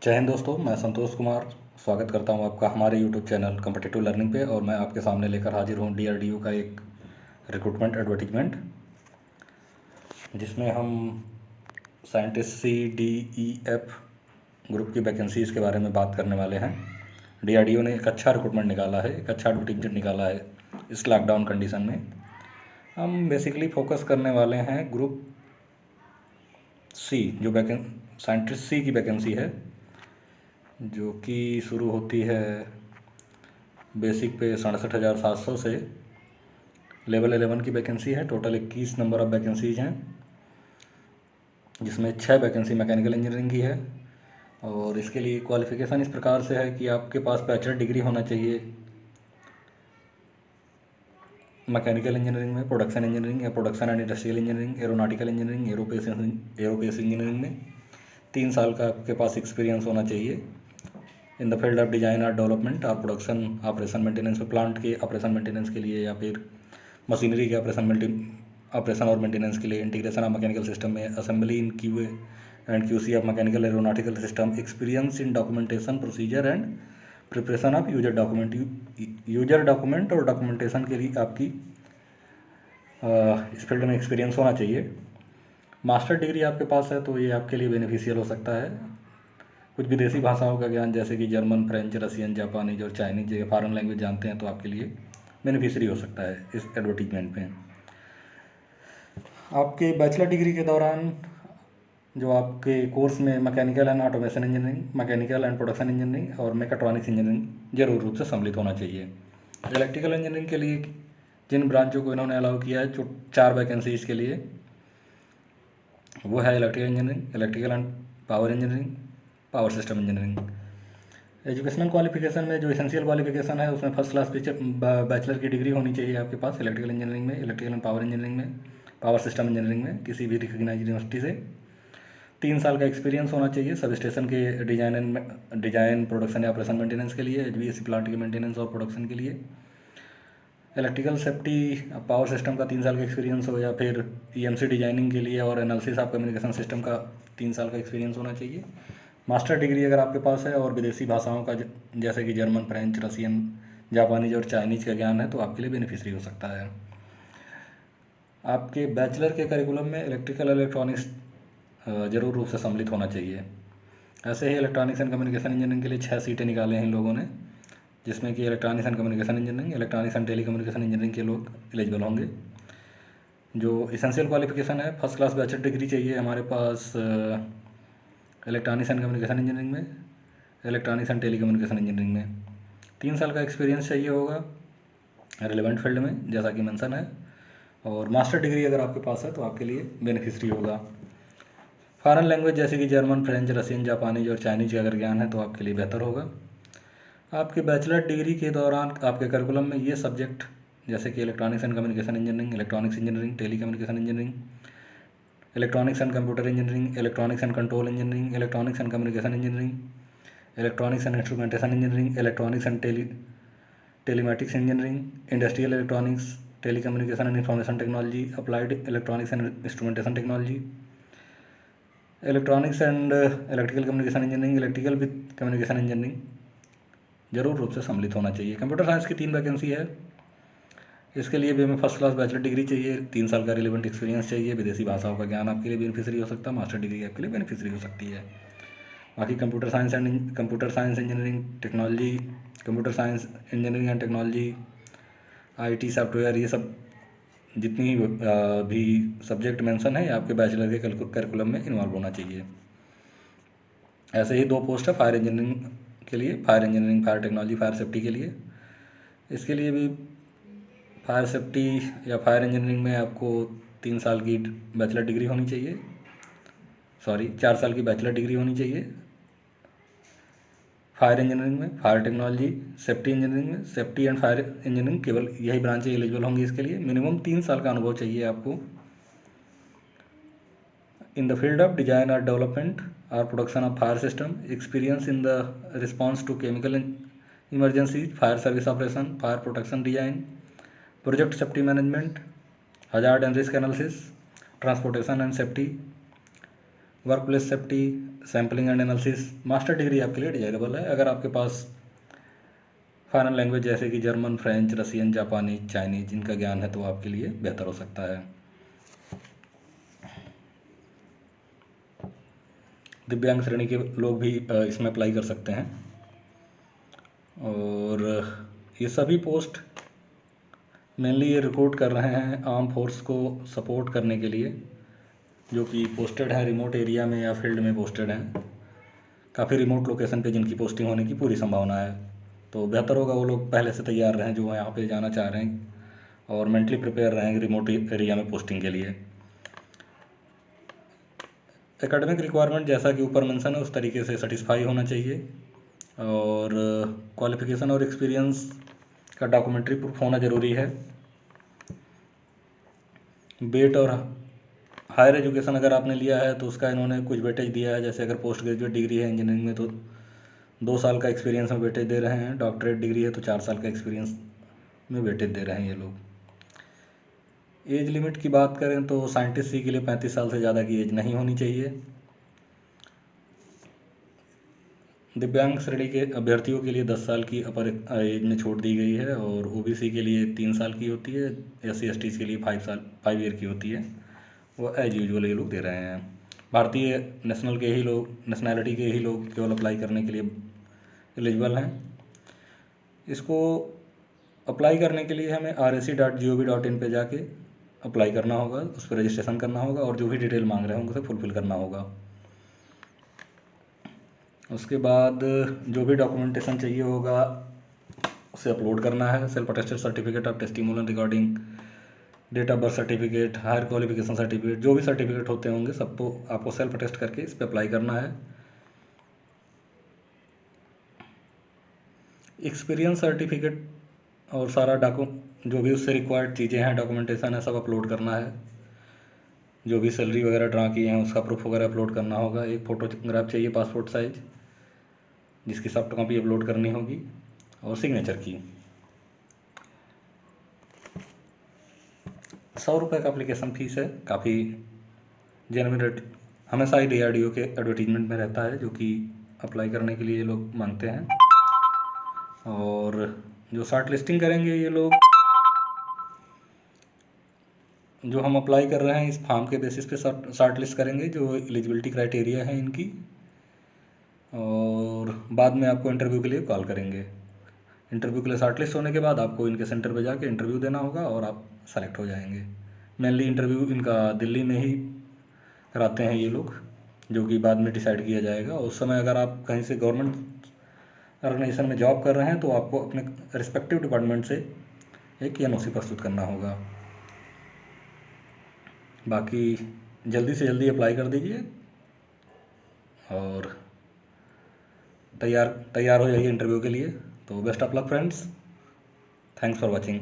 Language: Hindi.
जय हिंद दोस्तों, मैं संतोष कुमार स्वागत करता हूं आपका हमारे यूट्यूब चैनल कॉम्पिटिटिव लर्निंग पे। और मैं आपके सामने लेकर हाजिर हूं डीआरडीओ का एक रिक्रूटमेंट एडवर्टीजमेंट, जिसमें हम scientist C D E F group की वैकेंसीज़ के बारे में बात करने वाले हैं। डीआरडीओ ने एक अच्छा रिक्रूटमेंट निकाला है, एक अच्छा एडवर्टीजमेंट निकाला है इस लॉकडाउन कंडीशन में। हम बेसिकली फोकस करने वाले हैं ग्रुप सी, जो साइंटिस्ट सी की वैकेंसी है, जो कि शुरू होती है बेसिक पे 67,700 से। लेवल 11 की वैकेंसी है। टोटल 21 नंबर ऑफ़ वैकेंसीज हैं, जिसमें 6 वैकेंसी मैकेनिकल इंजीनियरिंग की है। और इसके लिए क्वालिफ़िकेशन इस प्रकार से है कि आपके पास बैचलर डिग्री होना चाहिए मैकेनिकल इंजीनियरिंग में, प्रोडक्शन इंजीनियरिंग या production and industrial engineering, aeronautical engineering, aerospace engineering में 3 साल का आपके पास एक्सपीरियंस होना चाहिए in the field of design और डेवलपमेंट और प्रोडक्शन ऑपरेशन मेंटेनेंस में, प्लांट के ऑपरेशन मेंटेनेंस के लिए या फिर मशीनरी के ऑपरेशन और मेंटेनेंस के लिए, इंटीग्रेशन ऑफ मैकेनिकल सिस्टम में, assembly in QA and QC of mechanical aeronautical system, experience in documentation procedure and preparation of user document और डॉक्यूमेंटेशन के लिए आपकी इस फील्ड में एक्सपीरियंस होना चाहिए। मास्टर डिग्री आपके पास है तो ये आपके लिए बेनिफिशियल हो सकता है। कुछ विदेशी भाषाओं का ज्ञान जैसे कि जर्मन, फ्रेंच, रशियन, जापानीज और चाइनीज या फॉरेन लैंग्वेज जानते हैं तो आपके लिए बेनिफिशरी हो सकता है इस एडवर्टीजमेंट में। आपके बैचलर डिग्री के दौरान जो आपके कोर्स में mechanical and automation engineering, mechanical and production engineering और मैकेट्रॉनिक्स इंजीनियरिंग जरूर रूप से सम्मिलित होना चाहिए। इलेक्ट्रिकल इंजीनियरिंग के लिए जिन ब्रांचों को इन्होंने अलाउ किया है, जो 4 वैकेंसीज के लिए, वो है electrical engineering, electrical and power engineering, power system engineering. Educational qualification में जो एसेंशियल क्वालिफिकेशन है उसमें फर्स्ट क्लास बैचलर की डिग्री होनी चाहिए आपके पास इलेक्ट्रिकल इंजीनियरिंग में, इलेक्ट्रिकल एंड पावर इंजीनियरिंग में, पावर सिस्टम इंजीनियरिंग में किसी भी रिकग्नाइज यूनिवर्सिटी से। 3 साल का एक्सपीरियंस होना चाहिए सब स्टेशन के डिजाइन प्रोडक्शन या ऑपरेशन मेंटेनेंस के लिए, एचवीएसी प्लांट के मेंटेनेंस और प्रोडक्शन के लिए। इलेक्ट्रिकल सेफ्टी पावर सिस्टम का 3 साल का एक्सपीरियंस हो, या फिर ईएमसी डिजाइनिंग के लिए और एनालिसिस ऑफ कम्युनिकेशन सिस्टम का 3 साल का एक्सपीरियंस होना चाहिए। मास्टर डिग्री अगर आपके पास है और विदेशी भाषाओं का जैसे कि जर्मन, फ्रेंच, रशियन, जापानीज और चाइनीज का ज्ञान है तो आपके लिए बेनिफिशरी हो सकता है। आपके बैचलर के करिकुलम में इलेक्ट्रिकल इलेक्ट्रॉनिक्स जरूर रूप से सम्मिलित होना चाहिए। ऐसे ही इलेक्ट्रॉनिक्स एंड कम्युनिकेशन इंजीनियरिंग के लिए 6 सीटें निकाले हैं इन लोगों ने, जिसमें कि electronics and communication engineering, electronics and telecommunication engineering के लोग एलिजिबल होंगे। जो इसेंशियल क्वालिफिकेशन है, फर्स्ट क्लास बैचलर डिग्री चाहिए हमारे पास इलेक्ट्रॉनिक्स एंड कम्युनिकेशन इंजीनियरिंग में, electronics and telecommunication engineering में 3 साल का एक्सपीरियंस चाहिए होगा रिलेवेंट फील्ड में, जैसा कि मेंशन है। और मास्टर डिग्री अगर आपके पास है तो आपके लिए बेनिफिशरी होगा। फॉरेन लैंग्वेज जैसे कि जर्मन, फ्रेंच, रशियन, जापानीज और चाइनीज का अगर ज्ञान है तो आपके लिए बेहतर होगा। आपके बैचलर डिग्री के दौरान आपके करिकुलम में ये सब्जेक्ट जैसे कि electronics and communication engineering, electronics engineering, telecommunication engineering, electronics and computer engineering, electronics and control engineering, electronics and communication engineering, electronics and instrumentation engineering, electronics and telematics engineering, industrial electronics, telecommunication and information technology, applied electronics and instrumentation technology, electronics and electrical communication engineering, electrical with communication engineering जरूर रूप से सम्मिलित होना चाहिए। कंप्यूटर साइंस की 3 वैकेंसी है। इसके लिए भी हमें फर्स्ट क्लास बैचलर डिग्री चाहिए, 3 साल का रिलेवेंट एक्सपीरियंस चाहिए, विदेशी भाषाओं का ज्ञान आपके लिए बेनिफिशरी हो सकता है, मास्टर डिग्री आपके लिए बेनिफिशरी हो सकती है। बाकी computer science engineering technology, computer science engineering and technology, IT software, ये सब जितनी भी सब्जेक्ट मेंशन है आपके बैचलर के करिकुलम में इन्वॉल्व होना चाहिए। ऐसे ही 2 पोस्ट है फायर इंजीनियरिंग के लिए, fire engineering, fire technology, fire safety के लिए। इसके लिए भी फायर सेफ्टी या फायर इंजीनियरिंग में आपको 3 साल की बैचलर डिग्री होनी चाहिए, 4 साल की बैचलर डिग्री होनी चाहिए। फायर इंजीनियरिंग में, फायर टेक्नोलॉजी, सेफ्टी इंजीनियरिंग में, सेफ्टी एंड फायर इंजीनियरिंग, केवल यही ब्रांचें एलिजिबल होंगी इसके लिए। मिनिमम 3 साल का अनुभव चाहिए आपको in the field of design और डेवलपमेंट और production of fire system, experience in the response to chemical emergency, fire service operation, fire protection design, project safety management, hazard and risk analysis, transportation and safety, work place safety, sampling and analysis. Master degree आपके लिए डिजायरेबल है अगर आपके पास फॉरेन लैंग्वेज जैसे कि जर्मन, फ्रेंच, रसियन, जापानी, चाइनीज इनका ज्ञान है तो आपके लिए बेहतर हो सकता है। दिव्यांग श्रेणी के लोग भी इसमें अप्लाई कर सकते हैं। और ये सभी पोस्ट मेनली ये रिक्रूट कर रहे हैं आर्म फोर्स को सपोर्ट करने के लिए, जो कि पोस्टेड हैं रिमोट एरिया में या फील्ड में पोस्टेड हैं। काफ़ी रिमोट लोकेशन पे जिनकी पोस्टिंग होने की पूरी संभावना है, तो बेहतर होगा वो लोग पहले से तैयार रहें जो यहाँ पे जाना चाह रहे हैं, और मेंटली प्रिपेयर रहें रिमोट एरिया में पोस्टिंग के लिए। एकेडमिक रिक्वायरमेंट जैसा कि ऊपर मेंशन है उस तरीके से सेटिस्फाई होना चाहिए, और क्वालिफ़िकेशन और एक्सपीरियंस का डॉक्यूमेंट्री प्रूफ होना ज़रूरी है। बेट और हायर एजुकेशन अगर आपने लिया है तो उसका इन्होंने कुछ वेटेज दिया है, जैसे अगर पोस्ट ग्रेजुएट डिग्री है इंजीनियरिंग में तो 2 साल का एक्सपीरियंस में वेटेज दे रहे हैं, डॉक्टरेट डिग्री है तो 4 साल का एक्सपीरियंस में वेटेज दे रहे हैं ये लोग। एज लिमिट की बात करें तो साइंटिस्ट सी के लिए 35 साल से ज़्यादा की एज नहीं होनी चाहिए। दिव्यांग श्रेणी के अभ्यर्थियों के लिए 10 साल की अपर एज में छूट दी गई है, और ओबीसी के लिए 3 साल की होती है, SC/ST के लिए 5 ईयर की होती है। वो एज यूजुअल ये लोग दे रहे हैं। भारतीय नेशनैलिटी के ही लोग केवल अप्लाई करने के लिए एलिजिबल हैं। इसको अप्लाई करने के लिए हमें rac.gov.in पे जाके अप्लाई करना होगा, उस पर रजिस्ट्रेशन करना होगा, और जो भी डिटेल मांग रहे हैं उसे फुलफ़िल करना होगा। उसके बाद जो भी डॉक्यूमेंटेशन चाहिए होगा उसे अपलोड करना है। Self attested certificate of testimonial recording, date of birth certificate, higher qualification certificate, जो भी सर्टिफिकेट होते होंगे सबको आपको सेल्फ अटेस्ट करके इस पर अप्लाई करना है। एक्सपीरियंस सर्टिफिकेट और सारा जो भी उससे रिक्वायर्ड चीज़ें हैं, डॉक्यूमेंटेशन है, सब अपलोड करना है। जो भी सैलरी वगैरह ड्रा किए हैं उसका प्रूफ वगैरह अपलोड करना होगा। एक फ़ोटोग्राफ चाहिए पासपोर्ट साइज जिसकी सॉफ्ट कॉपी अपलोड करनी होगी, और सिग्नेचर की। 100 रुपये का एप्लीकेशन फ़ीस है। काफ़ी जेन्युइन रेट हमेशा ही DRDO के एडवर्टीजमेंट में रहता है, जो कि अप्लाई करने के लिए ये लोग मांगते हैं। और जो शॉर्ट लिस्टिंग करेंगे ये लोग, जो हम अप्लाई कर रहे हैं इस फॉर्म के बेसिस पे शॉर्ट लिस्ट करेंगे जो एलिजिबिलिटी क्राइटेरिया है इनकी, और बाद में आपको इंटरव्यू के लिए कॉल करेंगे। इंटरव्यू के लिए शॉर्ट लिस्ट होने के बाद आपको इनके सेंटर पे जाके इंटरव्यू देना होगा और आप सेलेक्ट हो जाएंगे। मेनली इंटरव्यू इनका दिल्ली में ही कराते हैं ये लोग, जो कि बाद में डिसाइड किया जाएगा। उस समय अगर आप कहीं से गवर्नमेंट ऑर्गेनाइजेशन में जॉब कर रहे हैं तो आपको अपने रिस्पेक्टिव डिपार्टमेंट से एक NOC प्रस्तुत करना होगा। बाकी जल्दी से जल्दी अप्लाई कर दीजिए और तैयार हो जाइए इंटरव्यू के लिए। तो best of luck friends, thanks for watching.